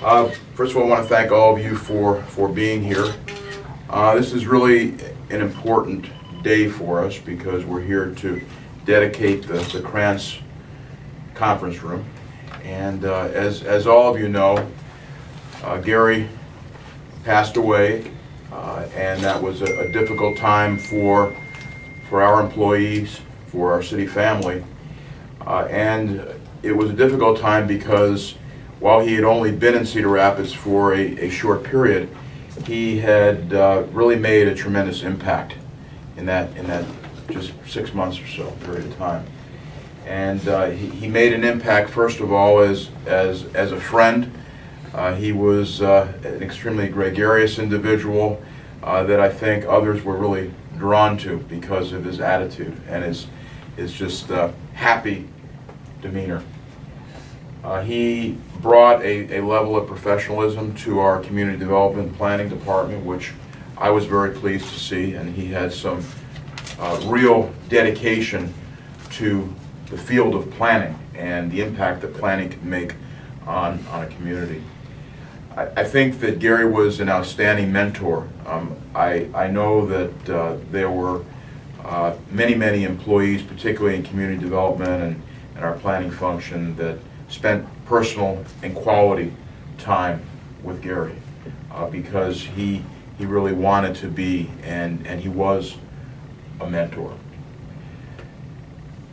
First of all, I want to thank all of you for being here. This is really an important day for us because we're here to dedicate the Kranse Conference Room. And as all of you know, Gary passed away, and that was a difficult time for our employees, for our city family. And it was a difficult time because while he had only been in Cedar Rapids for a short period, he had really made a tremendous impact in that just 6 months or so period of time. And he made an impact, first of all, as a friend. He was an extremely gregarious individual that I think others were really drawn to because of his attitude and his just happy demeanor. He brought a level of professionalism to our community development planning department, which I was very pleased to see, and he had some real dedication to the field of planning and the impact that planning can make on a community. I think that Gary was an outstanding mentor. I know that there were many employees, particularly in community development and our planning function, that spent personal and quality time with Gary because he really wanted to be and he was a mentor.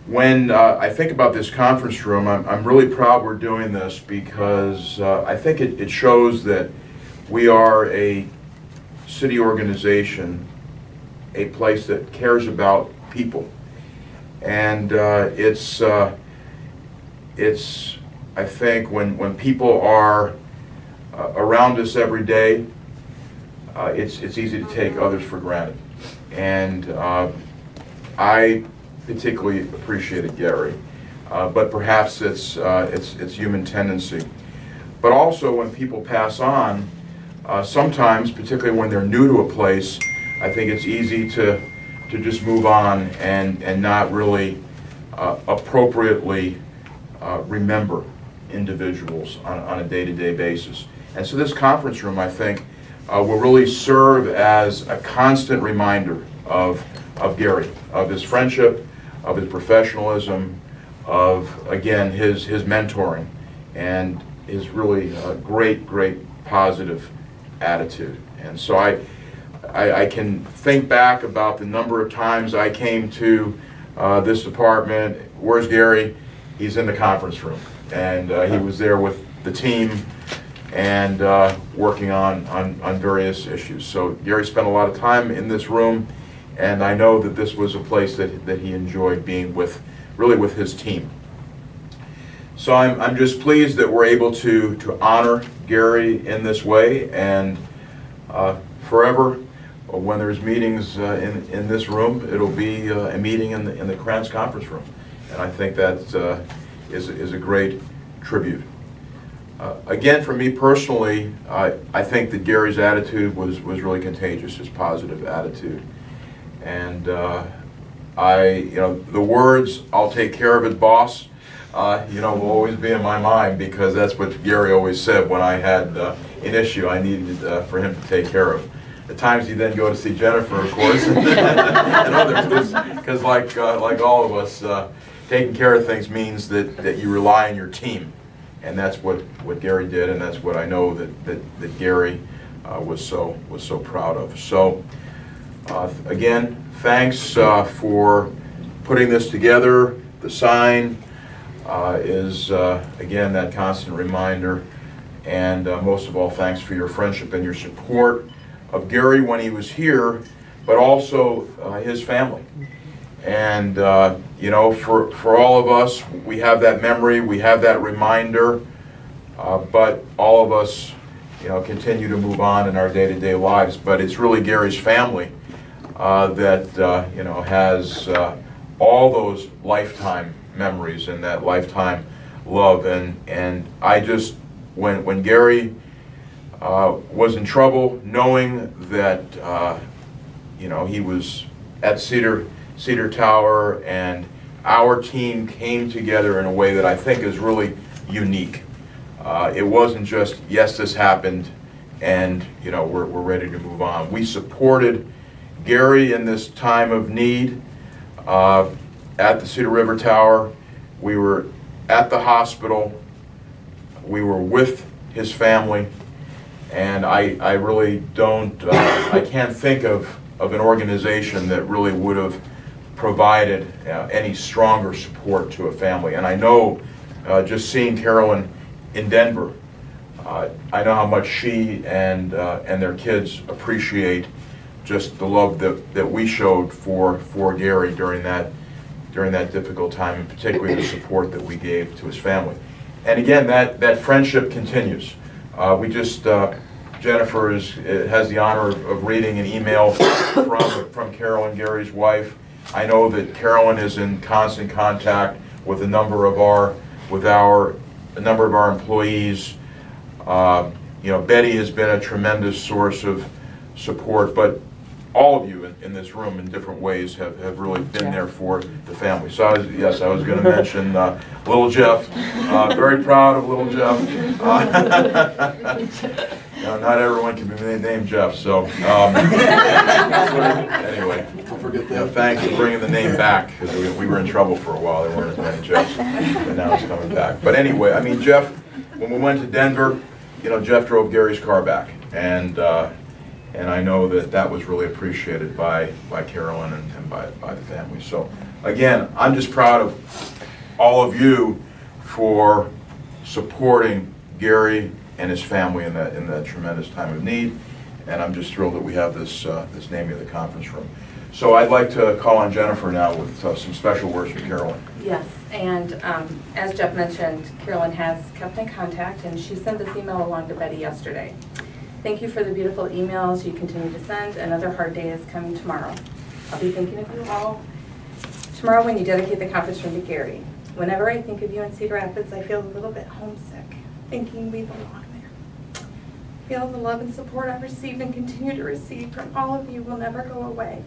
When I think about this conference room, I'm really proud we're doing this because I think it shows that we are a city organization, a place that cares about people. And it's I think when people are around us every day, it's easy to take others for granted. And I particularly appreciated Gary, but perhaps it's human tendency. But also when people pass on, sometimes, particularly when they're new to a place, I think it's easy to just move on and not really appropriately remember individuals on a day-to-day basis. And so this conference room, I think, will really serve as a constant reminder of Gary, of his friendship, of his professionalism, of, again, his mentoring, and his really great positive attitude. And so I can think back about the number of times I came to this department. Where's Gary? He's in the conference room, and he was there with the team and working on various issues. So Gary spent a lot of time in this room, and I know that this was a place that he enjoyed being with, really with his team. So I'm just pleased that we're able to honor Gary in this way, and forever, when there's meetings in this room, it'll be a meeting in the Kranse Conference Room. And I think that is a great tribute. Again, for me personally, I think that Gary's attitude was really contagious, his positive attitude. And the words, "I'll take care of it, boss," will always be in my mind because that's what Gary always said when I had an issue I needed for him to take care of. At times he'd then go to see Jennifer, of course, and others, because like all of us, taking care of things means that you rely on your team, and that's what Gary did, and that's what I know that Gary was so proud of. So again, thanks for putting this together. The sign is again that constant reminder, and most of all, thanks for your friendship and your support of Gary when he was here, but also his family. And for all of us, we have that memory, we have that reminder, but all of us, continue to move on in our day-to-day lives. But it's really Gary's family that has all those lifetime memories and that lifetime love. And I just, when Gary was in trouble, knowing that he was at Cedar Tower, and our team came together in a way that I think is really unique. It wasn't just, yes, this happened, and we're ready to move on. We supported Gary in this time of need at the Cedar River Tower. We were at the hospital. We were with his family, and I really don't, I can't think of an organization that really would have provided any stronger support to a family. And I know, just seeing Carolyn in Denver, I know how much she and their kids appreciate just the love that we showed for Gary during that difficult time, and particularly the support that we gave to his family. And again, that friendship continues. We just, Jennifer has the honor of reading an email from Carolyn, Gary's wife. I know that Carolyn is in constant contact with a number of our employees. Betty has been a tremendous source of support, but all of you in this room in different ways have really been there for the family. So I was going to mention little Jeff. Very proud of little Jeff. Not everyone can be named Jeff, so anyway, thanks for bringing the name back, because we were in trouble for a while. There weren't as many Jeffs, but now it's coming back. But anyway, I mean, Jeff, when we went to Denver, Jeff drove Gary's car back, and I know that was really appreciated by Carolyn and by the family. So again, I'm just proud of all of you for supporting Gary and his family in that tremendous time of need, and I'm just thrilled that we have this naming of the conference room. So I'd like to call on Jennifer now with some special words for Carolyn. Yes, and as Jeff mentioned, Carolyn has kept in contact, and she sent this email along to Betty yesterday. Thank you for the beautiful emails you continue to send. Another hard day is coming tomorrow. I'll be thinking of you all tomorrow when you dedicate the conference room to Gary. Whenever I think of you in Cedar Rapids, I feel a little bit homesick, thinking we belong there. I feel the love and support I've received and continue to receive from all of you will never go away.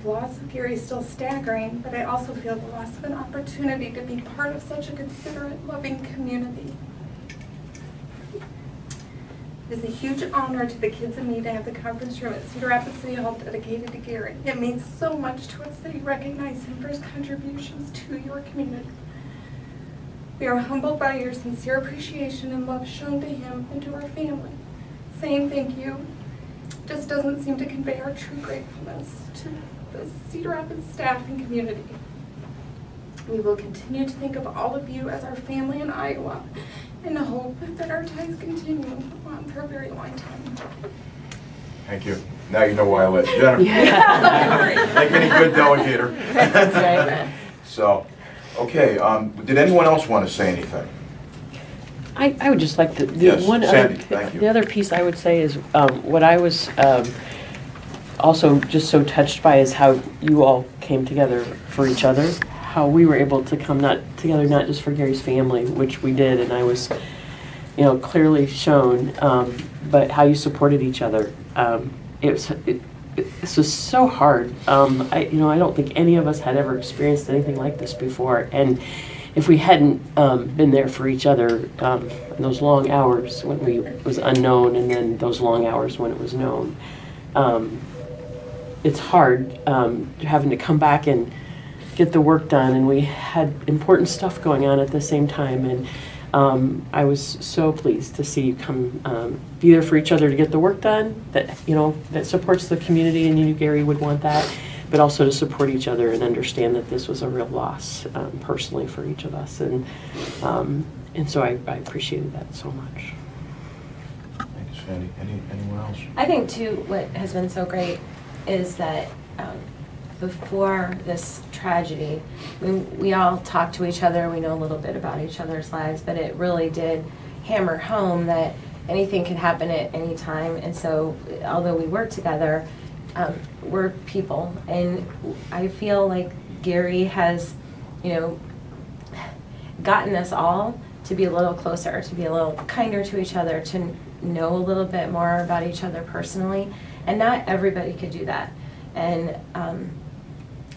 The loss of Gary is still staggering, but I also feel the loss of an opportunity to be part of such a considerate, loving community. It is a huge honor to the kids and me to have the conference room at Cedar Rapids City Hall dedicated to Gary. It means so much to us that you recognize him for his contributions to your community. We are humbled by your sincere appreciation and love shown to him and to our family. Saying thank you just doesn't seem to convey our true gratefulness to the Cedar Rapids staff and community. We will continue to think of all of you as our family in Iowa and hope that our ties continue on for a very long time. Thank you. Now you know why I let Jennifer. Like any good delegator. That's right. So, okay, did anyone else want to say anything? I would just like to, the other piece I would say is what I was also just so touched by is how you all came together for each other, how we were able to come together not just for Gary's family, which we did, and I was, clearly shown, but how you supported each other. This was so hard. I don't think any of us had ever experienced anything like this before, and if we hadn't been there for each other in those long hours when it was unknown, and then those long hours when it was known, it's hard having to come back and get the work done, and we had important stuff going on at the same time, and I was so pleased to see you come be there for each other to get the work done that supports the community, and you knew Gary would want that, but also to support each other and understand that this was a real loss personally for each of us, and so I appreciated that so much. Thank you, Sandy. Anyone else? I think too what has been so great is that before this tragedy, we all talked to each other, we know a little bit about each other's lives, but it really did hammer home that anything could happen at any time. And so although we work together, we're people, and I feel like Gary has gotten us all to be a little closer, to be a little kinder to each other, to know a little bit more about each other personally, and not everybody could do that. And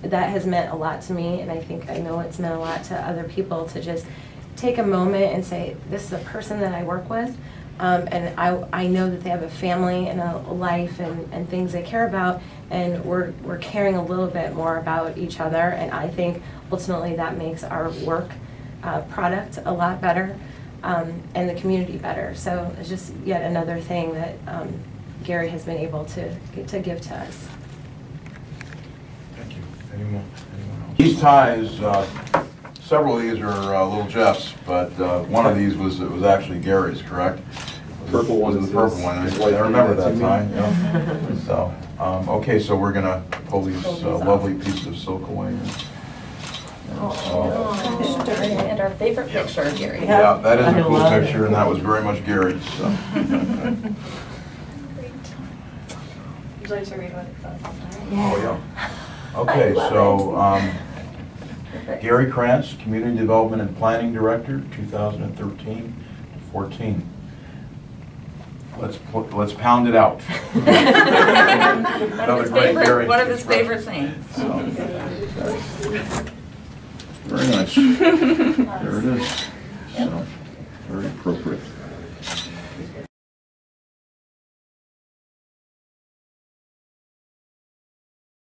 that has meant a lot to me, and I know it's meant a lot to other people, to just take a moment and say, this is a person that I work with, and I know that they have a family and a life and things they care about, and we're caring a little bit more about each other, and I think ultimately that makes our work product a lot better, and the community better. So it's just yet another thing that Gary has been able to give to us. Thank you. Anyone else? These ties, several of these are little Jeff's, but one of these was actually Gary's, correct? Purple one. Was the purple one? I remember that tie. Yeah. So, okay, so we're gonna pull these lovely pieces of silk away. And our favorite picture, Gary. Yeah, that is a I cool love picture, and that was very much Gary's. So. Would you like to read what it says? Oh, yeah. Okay, so Gary Kranse, Community Development and Planning Director, 2013 to 14. Let's pound it out. Another great Gary. One of his favorite things. So, very nice. There it is. So, very appropriate.